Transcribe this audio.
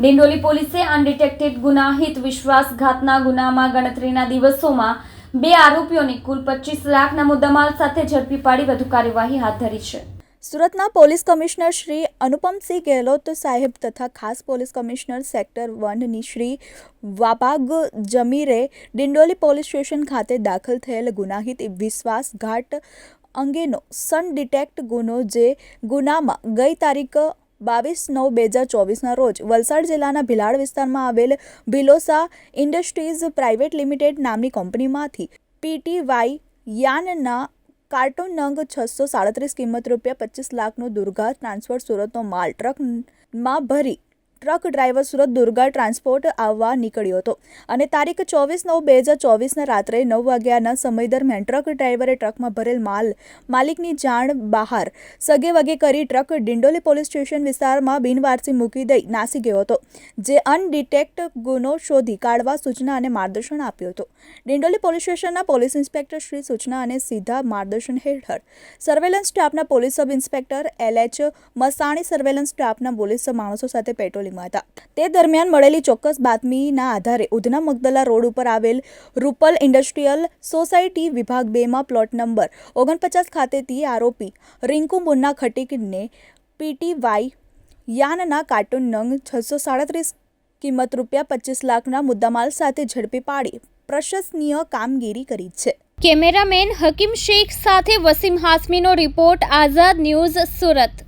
ડિંડોલી પોલીસે અનડિટેક્ટેડ ગુનાહિત વિશ્વાસઘાતના ગુનામાં ગણતરીના દિવસોમાં 2 આરોપીઓની કુલ 25 લાખના મુદ્દામાલ સાથે ઝડપી પાડી વધુ કાર્યવાહી હાથ ધરી છે. સુરતના પોલીસ કમિશનર શ્રી અનુપમસિંહ ગેહલોત સાહેબ તથા ખાસ police commissioner sector 1 Shri Wabang Jamir Dindoli police station ખાતે દાખલ થયેલ ગુનાહિત વિશ્વાસઘાત અંગેનો સન ડિટેક્ટ ગુનો જે ગુનામાં ગઈ તારીખ 22/9/2024ના રોજ વલસાડ જિલ્લાના ભિલાડ વિસ્તારમાં આવેલ ભિલોસા ઇન્ડસ્ટ્રીઝ પ્રાઇવેટ લિમિટેડ નામની કંપનીમાંથી પીટીવાય યાનના કાર્ટૂન નંગ 637 કિંમત ₹25 લાખનો દુર્ગા ટ્રાન્સપોર્ટ સુરતનો માલ ટ્રકમાં ભરી truck driver Surat Durga transport આવવા નીકળ્યો હતો અને તારીખ 24/9/2024ના રાત્રે 9 વાગ્યાના સમય દરમિયાન ટ્રક ડ્રાઈવરે ટ્રકમાં ભરેલ માલ માલિકની જાણ બહાર સગે વગે કરી ટ્રક ડિંડોલી પોલીસ સ્ટેશન વિસ્તારમાં બિનવારસી મૂકી દઈ નાસી ગયો હતો, જે અનડિટેક્ટ ગુનો શોધી કાઢવા સૂચના અને માર્ગદર્શન આપ્યું હતું. ડિંડોલી પોલીસ સ્ટેશનના પોલીસ ઇન્સ્પેક્ટર શ્રી સૂચના અને સીધા માર્ગદર્શન હેઠળ સર્વેલન્સ સ્ટાફના police sub inspector LH Masani surveillance સ્ટાફના પોલીસ માણસો સાથે પેટ્રોલિંગ હતા. તે દરમિયાન મળેલી ચોક્કસ બાતમીના આધારે ઉધના મગદલા રોડ ઉપર આવેલ રૂપલ ઇન્ડસ્ટ્રીયલ સોસાયટી વિભાગ 2માં પ્લોટ નંબર 49 ખાતેથી આરોપી રિંકુ મુન્ના ખટીકને પીટીવાય યાનના કાર્ટૂન નંગ 637 કિંમત ₹25 લાખના મુદ્દામાલ સાથે ઝડપી પાડી પ્રશંસનીય કામગીરી કરી છે. કેમેરામેન હકીમ શેખ સાથે વસીમ હાસમીનો રિપોર્ટ, આઝાદ ન્યૂઝ, સુરત.